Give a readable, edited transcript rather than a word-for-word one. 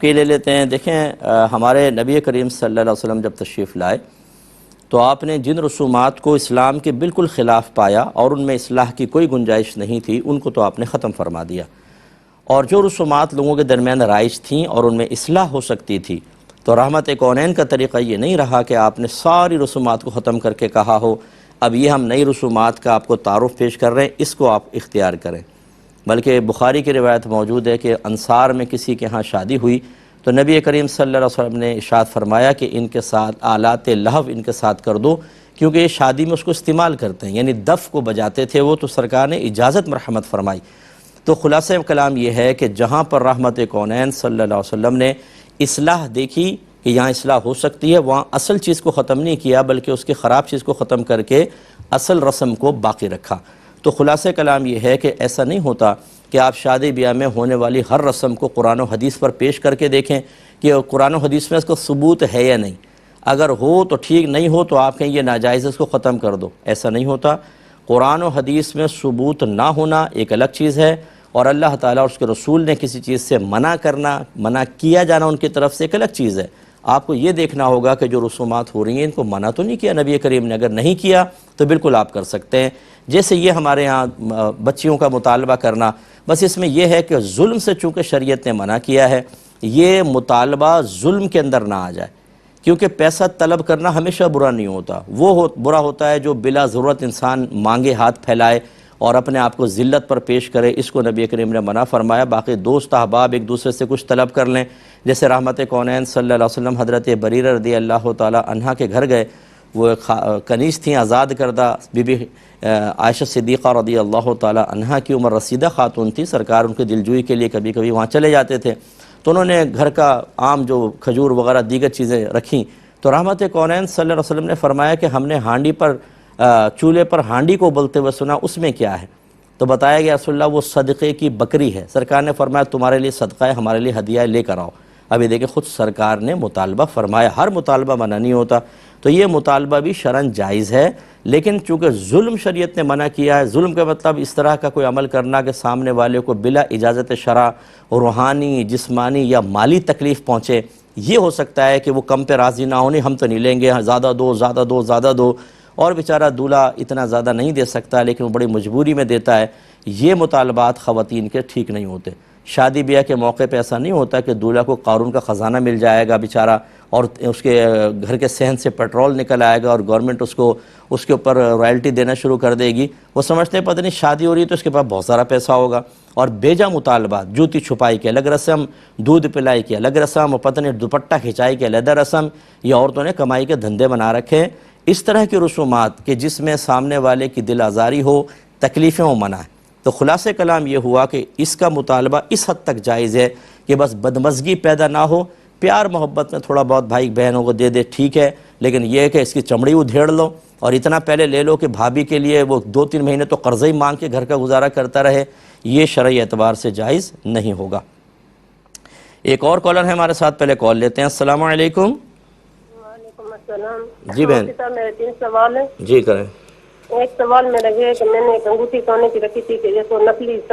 के ले लेते हैं। देखें हमारे नबी करीम सल्लल्लाहु अलैहि वसल्लम जब तशरीफ़ लाए तो आपने जिन रसूमात को इस्लाम के बिल्कुल ख़िलाफ़ पाया और उनमें इस्लाह की कोई गुंजाइश नहीं थी, उनको तो आपने ख़त्म फरमा दिया। और जो रसूमात लोगों के दरमियान राइज थीं और उनमें इस्लाह हो सकती थी, तो रहमत कौनैन का तरीक़ा ये नहीं रहा कि आपने सारी रसूमात को ख़त्म करके कहा हो अब ये हम नई रसूमात का आपको तारुफ़ पेश कर रहे हैं, इसको आप इख्तियार करें। बल्कि बुखारी की रिवायत मौजूद है कि अंसार में किसी के यहाँ शादी हुई तो नबी करीम सल्लल्लाहु अलैहि वसल्लम ने इरशाद फरमाया कि इनके साथ आलात लहव इनके साथ कर दो, क्योंकि ये शादी में उसको इस्तेमाल करते हैं, यानी दफ़ को बजाते थे वो, तो सरकार ने इजाज़त मरहमत फरमाई। तो खुलासा कलाम ये है कि जहाँ पर रहमत कौनैन सल्लल्लाहु अलैहि वसल्लम ने इस्लाह देखी कि यहाँ इस्लाह हो सकती है, वहाँ असल चीज़ को ख़त्म नहीं किया बल्कि उसकी ख़राब चीज़ को ख़त्म करके असल रस्म को बाकी रखा। तो खुलासा कलाम ये है कि ऐसा नहीं होता कि आप शादी ब्याह में होने वाली हर रस्म को कुरान और हदीस पर पेश करके देखें कि कुरान और हदीस में इसका सबूत है या नहीं। अगर हो तो ठीक, नहीं हो तो आप कहें ये नाजायज़ है, इसको ख़त्म कर दो। ऐसा नहीं होता। कुरान और हदीस में सबूत ना होना एक अलग चीज़ है, और अल्लाह ताला और उसके रसूल ने किसी चीज़ से मना करना, मना किया जाना उनकी तरफ से एक अलग चीज़ है। आपको ये देखना होगा कि जो रसूमात हो रही हैं इनको मना तो नहीं किया नबी करीम ने, अगर नहीं किया तो बिल्कुल आप कर सकते हैं। जैसे ये हमारे यहाँ बच्चियों का मुतालबा करना, बस इसमें यह है कि जुल्म से चूँकि शरीयत ने मना किया है, ये मुतालबा जुल्म के अंदर ना आ जाए, क्योंकि पैसा तलब करना हमेशा बुरा नहीं होता। बुरा होता है जो बिला ज़रूरत इंसान मांगे हाथ फैलाए और अपने आप को ज़िल्लत पर पेश करे, इसको नबी करीम ने मना फरमाया। बाकी दोस्त अहबाब एक दूसरे से कुछ तलब कर लें, जैसे रहमत कौनैन सल्लल्लाहु अलैहि वसल्लम हज़रत बरीरा रज़ियल्लाहु ताला अन्हा के घर गए, वो कनीज़ थी, आज़ाद करदा बीबी आयशा सिद्दीक़ा रज़ियल्लाहु ताला अन्हा की उम्र रसीदा खातून थी। सरकार उनके दिलजोई के लिए कभी कभी वहाँ चले जाते थे, तो उन्होंने घर का आम जो खजूर वगैरह दीगर चीज़ें रखीं। तो रहमत कौनैन सल्लल्लाहु अलैहि वसल्लम ने फरमाया कि हमने हांडी पर चूल्हे पर हांडी को बोलते हुए सुना, उसमें क्या है? तो बताया गया रसूलल्लाह वो सदक़े की बकरी है। सरकार ने फरमाया तुम्हारे लिए सदका है, हमारे लिए हदिया है, लेकर आओ। अभी देखिए खुद सरकार ने मुतालबा फरमाया, हर मुतालबा मना नहीं होता। तो ये मुतालबा भी शरन जायज़ है, लेकिन चूँकि जुल्म शरीयत ने मना किया है, जुल्म का मतलब इस तरह का कोई अमल करना कि सामने वाले को बिला इजाज़त शरा रूहानी, जिस्मानी या माली तकलीफ़ पहुँचे। ये हो सकता है कि वो कम पे राज़ी ना होने, हम तो नहीं लेंगे, ज़्यादा दो ज़्यादा दो ज़्यादा दो, और बेचारा दूल्हा इतना ज़्यादा नहीं दे सकता लेकिन वो बड़ी मजबूरी में देता है। ये मुतालबात ख़वातीन के ठीक नहीं होते। शादी ब्याह के मौके पे ऐसा नहीं होता कि दूल्हा को कारून का ख़जाना मिल जाएगा बेचारा, और उसके घर के सहन से पेट्रोल निकल आएगा और गवर्नमेंट उसको उसके ऊपर रॉयल्टी देना शुरू कर देगी। वो समझते हैं पता नहीं शादी हो रही है तो उसके पास बहुत सारा पैसा होगा, और बेजा मुतालबात, जूती छुपाई की अलग रस्म, दूध पिलाई की अलग रस्म, और पता नहीं दुपट्टा खिंचाई की अलग रस्म, ये औरतों ने कमाई के धंधे बना रखे हैं। इस तरह की रसूमात कि जिसमें सामने वाले की दिल आज़ारी हो, तकलीफ़ें हो, मना है। तो खुलासे कलाम ये हुआ कि इसका मुतालबा इस हद तक जायज़ है कि बस बदमज़गी पैदा ना हो, प्यार मोहब्बत में थोड़ा बहुत भाई बहनों को दे दे ठीक है, लेकिन यह है कि इसकी चमड़ी उधेड़ लो और इतना पहले ले लो कि भाभी के लिए वो 2-3 महीने तो कर्ज़ ही मांग के घर का गुजारा करता रहे, ये शरई एतबार से जायज़ नहीं होगा। एक और कॉलर है हमारे साथ, पहले कॉल लेते हैं। अस्सलाम वालेकुम। जी बहन, मेरे 3 सवाल है। जी करें। एक सवाल मेरा ये है कि मैंने एक अंगूठी सोने की रखी थी कि ये तो नकली